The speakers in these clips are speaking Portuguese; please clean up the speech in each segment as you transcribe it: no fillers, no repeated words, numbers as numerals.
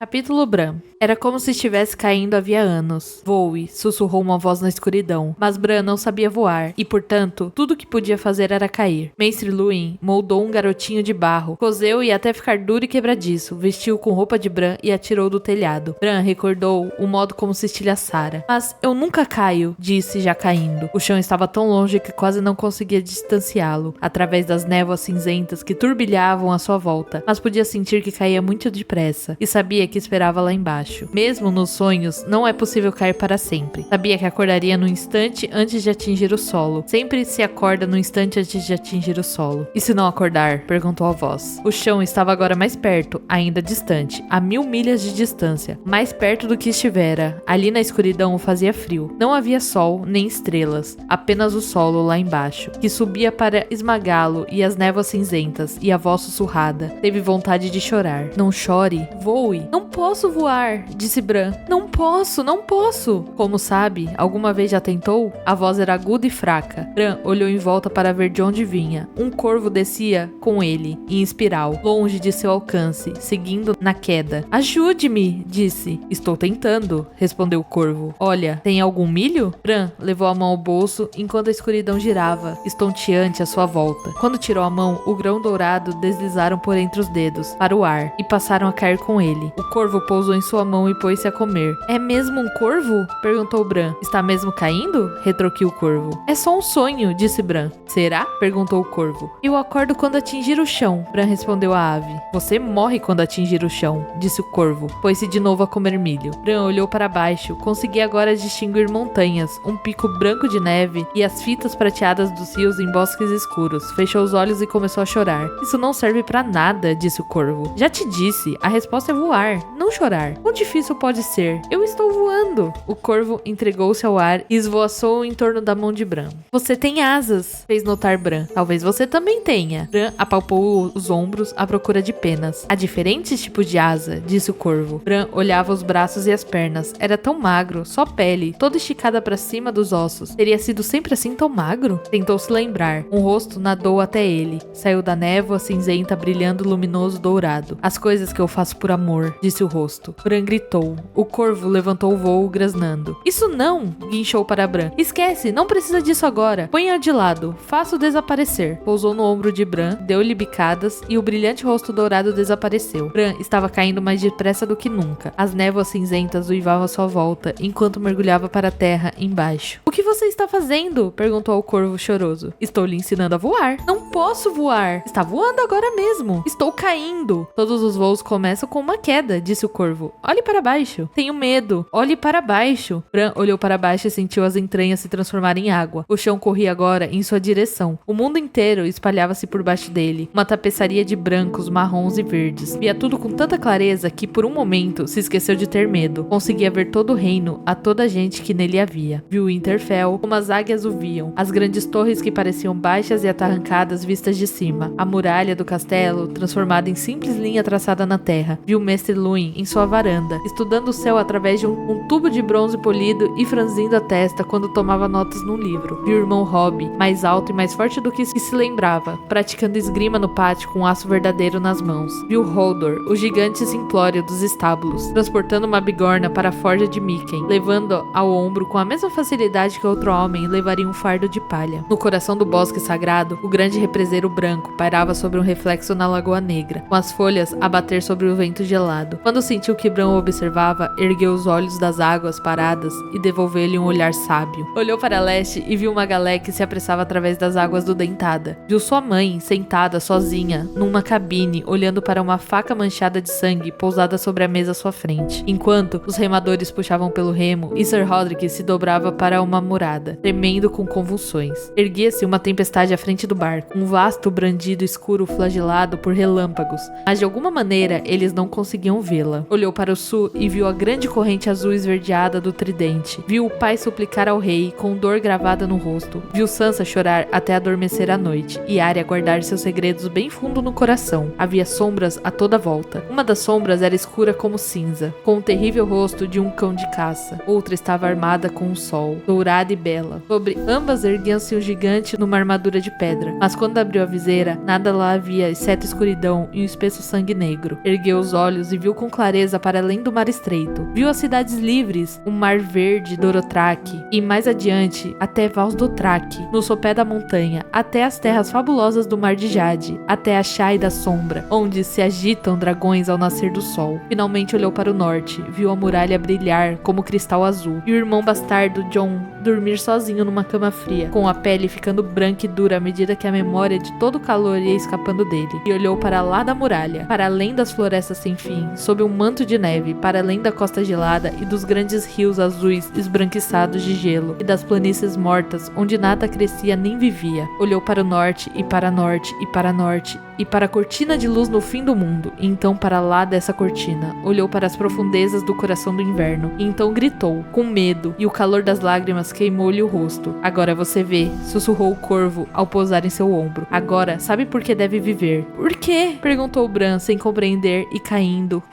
Capítulo Bran. Era como se estivesse caindo havia anos. Voe, sussurrou uma voz na escuridão. Mas Bran não sabia voar, e portanto, tudo que podia fazer era cair. Mestre Luwin moldou um garotinho de barro, cozeu e até ficar duro e quebradiço, vestiu com roupa de Bran e atirou do telhado. Bran recordou o modo como se estilhaçara. Mas eu nunca caio, disse já caindo. O chão estava tão longe que quase não conseguia distanciá-lo, através das névoas cinzentas que turbilhavam à sua volta, mas podia sentir que caía muito depressa, e sabia que esperava lá embaixo. Mesmo nos sonhos, não é possível cair para sempre. Sabia que acordaria no instante antes de atingir o solo. Sempre se acorda no instante antes de atingir o solo. E se não acordar? Perguntou a voz. O chão estava agora mais perto, ainda distante, a 1000 milhas de distância. Mais perto do que estivera. Ali na escuridão fazia frio. Não havia sol, nem estrelas. Apenas o solo lá embaixo, que subia para esmagá-lo, e as névoas cinzentas, e a voz sussurrada. Teve vontade de chorar. Não chore, voe. Não posso voar, disse Bran. Não posso, não posso. Como sabe, alguma vez já tentou? A voz era aguda e fraca. Bran olhou em volta para ver de onde vinha. Um corvo descia com ele, em espiral, longe de seu alcance, seguindo na queda. Ajude-me, disse. Estou tentando, respondeu o corvo. Olha, tem algum milho? Bran levou a mão ao bolso enquanto a escuridão girava, estonteante à sua volta. Quando tirou a mão, o grão dourado deslizaram por entre os dedos, para o ar, e passaram a cair com ele. O corvo pousou em sua mão e pôs-se a comer. É mesmo um corvo? Perguntou Bran. Está mesmo caindo? Retorquiu o corvo. É só um sonho, disse Bran. Será? Perguntou o corvo. Eu acordo quando atingir o chão, Bran respondeu a ave. Você morre quando atingir o chão, disse o corvo. Pôs-se de novo a comer milho. Bran olhou para baixo. Conseguia agora distinguir montanhas, um pico branco de neve e as fitas prateadas dos rios em bosques escuros. Fechou os olhos e começou a chorar. Isso não serve para nada, disse o corvo. Já te disse, a resposta é voar, não chorar. Quão difícil pode ser? Eu estou voando. O corvo entregou-se ao ar e esvoaçou em torno da mão de Bran. Você tem asas, fez notar Bran. Talvez você também tenha. Bran apalpou os ombros à procura de penas. Há diferentes tipos de asa, disse o corvo. Bran olhava os braços e as pernas. Era tão magro, só pele, toda esticada para cima dos ossos. Teria sido sempre assim tão magro? Tentou se lembrar. Um rosto nadou até ele. Saiu da névoa cinzenta brilhando luminoso dourado. As coisas que eu faço por amor, disse o rosto. Bran gritou. O corvo levantou o voo, grasnando. Isso não! Guinchou para Bran. Esquece, não precisa disso agora. Ponha de lado. Faça-o desaparecer. Pousou no ombro de Bran, deu-lhe bicadas e o brilhante rosto dourado desapareceu. Bran estava caindo mais depressa do que nunca. As névoas cinzentas uivavam à sua volta, enquanto mergulhava para a terra embaixo. O que você está fazendo? Perguntou ao corvo choroso. Estou lhe ensinando a voar. Não posso voar. Está voando agora mesmo. Estou caindo. Todos os voos começam com uma queda, disse o corvo. Olhe para baixo. Tenho medo. Olhe para baixo. Bran olhou para baixo e sentiu as entranhas se transformarem em água. O chão corria agora em sua direção. O mundo inteiro espalhava-se por baixo dele. Uma tapeçaria de brancos, marrons e verdes. Via tudo com tanta clareza que, por um momento, se esqueceu de ter medo. Conseguia ver todo o reino, a toda a gente que nele havia. Viu Winterfell, como as águias o viam. As grandes torres que pareciam baixas e atarrancadas vistas de cima. A muralha do castelo, transformada em simples linha traçada na terra. Viu Mestre Luwin em sua varanda, estudando o céu através de um tubo de bronze polido e franzindo a testa quando tomava notas num livro. Viu o irmão Robb, mais alto e mais forte do que se lembrava, praticando esgrima no pátio com um aço verdadeiro nas mãos. Viu Hodor, o gigante simplório dos estábulos, transportando uma bigorna para a forja de Mikken, levando ao ombro com a mesma facilidade que outro homem levaria um fardo de palha. No coração do bosque sagrado, o grande represeiro branco pairava sobre um reflexo na Lagoa Negra, com as folhas a bater sobre o vento gelado. Quando sentiu que Bran o observava, ergueu os olhos das águas paradas e devolveu-lhe um olhar sábio. Olhou para leste e viu uma galé que se apressava através das águas do Dentada. Viu sua mãe, sentada sozinha, numa cabine, olhando para uma faca manchada de sangue pousada sobre a mesa à sua frente, enquanto os remadores puxavam pelo remo e Ser Rodrik se dobrava para uma murada, tremendo com convulsões. Erguia-se uma tempestade à frente do barco, um vasto brandido escuro flagelado por relâmpagos, mas de alguma maneira eles não conseguiam vê-la. Olhou para o sul e viu a grande corrente azul esverdeada do tridente. Viu o pai suplicar ao rei, com dor gravada no rosto. Viu Sansa chorar até adormecer à noite, e Arya guardar seus segredos bem fundo no coração. Havia sombras a toda volta. Uma das sombras era escura como cinza, com o terrível rosto de um cão de caça. Outra estava armada com um sol, dourada e bela. Sobre ambas erguia-se um gigante numa armadura de pedra, mas quando abriu a viseira, nada lá havia exceto escuridão e um espesso sangue negro. Ergueu os olhos e viu viu com clareza para além do mar estreito. Viu as cidades livres, o mar verde Dorotraque, e mais adiante até Vals Dotraque, no sopé da montanha, até as terras fabulosas do mar de Jade, até a Chai da Sombra, onde se agitam dragões ao nascer do sol. Finalmente olhou para o norte, viu a muralha brilhar como cristal azul, e o irmão bastardo Jon dormir sozinho numa cama fria, com a pele ficando branca e dura à medida que a memória de todo o calor ia escapando dele. E olhou para lá da muralha, para além das florestas sem fim, sob um manto de neve, para além da costa gelada e dos grandes rios azuis esbranquiçados de gelo, e das planícies mortas, onde nada crescia nem vivia. Olhou para o norte, e para norte, e para norte, e para a cortina de luz no fim do mundo, e então para lá dessa cortina. Olhou para as profundezas do coração do inverno, e então gritou, com medo, e o calor das lágrimas queimou-lhe o rosto. Agora você vê, sussurrou o corvo ao pousar em seu ombro. Agora, sabe por que deve viver? Por quê? Perguntou Bran, sem compreender, e caindo.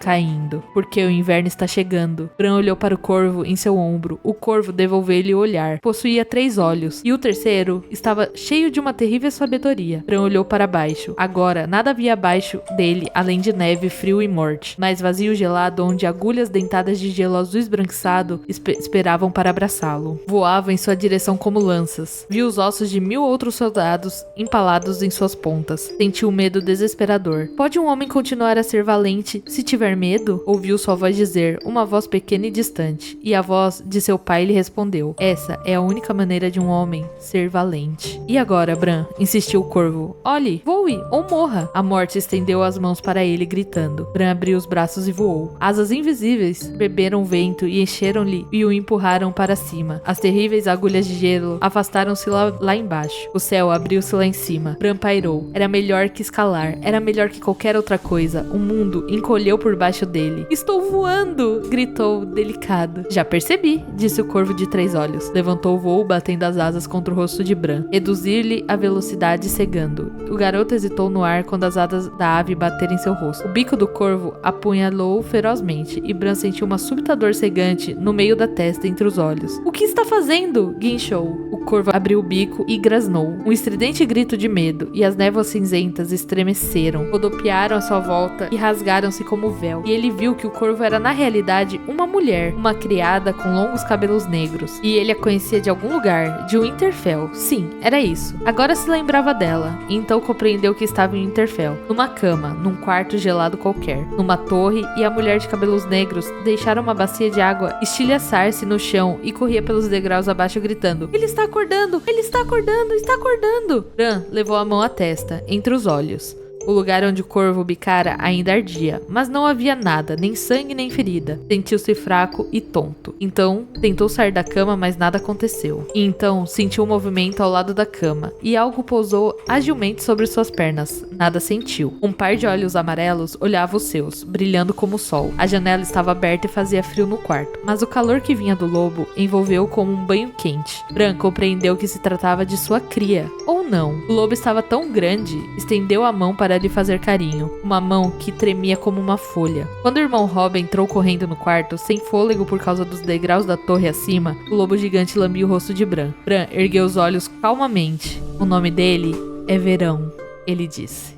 Porque o inverno está chegando. Bran olhou para o corvo em seu ombro. O corvo devolveu-lhe o olhar. Possuía 3 olhos, e o terceiro estava cheio de uma terrível sabedoria. Bran olhou para baixo. Agora, nada havia abaixo dele, além de neve, frio e morte. Mas vazio gelado, onde agulhas dentadas de gelo azul esbranquiçado esperavam para abraçá-lo. Voavam em sua direção como lanças. Viu os ossos de 1000 outros soldados empalados em suas pontas. Sentiu um medo desesperador. Pode um homem continuar a ser valente se tiver medo? Ouviu sua voz dizer, uma voz pequena e distante. E a voz de seu pai lhe respondeu, essa é a única maneira de um homem ser valente. E agora, Bran? Insistiu o corvo. Olhe, voe ou morra. A morte estendeu as mãos para ele, gritando. Bran abriu os braços e voou. Asas invisíveis beberam vento e encheram-lhe e o empurraram para cima. As terríveis agulhas de gelo afastaram-se lá embaixo. O céu abriu-se lá em cima. Bran pairou. Era melhor que escalar. Era melhor que qualquer outra coisa. O mundo encolheu por baixo dele. Estou voando! Gritou, delicado. Já percebi, disse o corvo de 3 olhos. Levantou o voo, batendo as asas contra o rosto de Bran. Reduzir-lhe a velocidade cegando. O garoto hesitou no ar quando as asas da ave bateram em seu rosto. O bico do corvo apunhalou ferozmente e Bran sentiu uma súbita dor cegante no meio da testa entre os olhos. O que está fazendo? Guinchou. O corvo abriu o bico e grasnou. Um estridente grito de medo, e as névoas cinzentas estremeceram, rodopiaram à sua volta e rasgaram-se como véu. E ele viu que o corvo era na realidade uma mulher, uma criada com longos cabelos negros. E ele a conhecia de algum lugar, de Winterfell. Sim, era isso. Agora se lembrava dela, e então compreendeu que estava em Winterfell, numa cama, num quarto gelado qualquer, numa torre, e a mulher de cabelos negros deixara uma bacia de água estilhaçar-se no chão e corria pelos degraus abaixo gritando, ele está acordando, ele está acordando, está acordando. Bran levou a mão à testa, entre os olhos. O lugar onde o corvo bicara ainda ardia, mas não havia nada, nem sangue nem ferida. Sentiu-se fraco e tonto. Então, tentou sair da cama, mas nada aconteceu. E então, sentiu um movimento ao lado da cama, e algo pousou agilmente sobre suas pernas. Nada sentiu. Um par de olhos amarelos olhava os seus, brilhando como o sol. A janela estava aberta e fazia frio no quarto, mas o calor que vinha do lobo envolveu-o como um banho quente. Bran compreendeu que se tratava de sua cria. Ou não. O lobo estava tão grande, estendeu a mão para lhe fazer carinho, uma mão que tremia como uma folha. Quando o irmão Robb entrou correndo no quarto, sem fôlego por causa dos degraus da torre acima, o lobo gigante lambia o rosto de Bran. Bran ergueu os olhos calmamente. O nome dele é Verão, ele disse.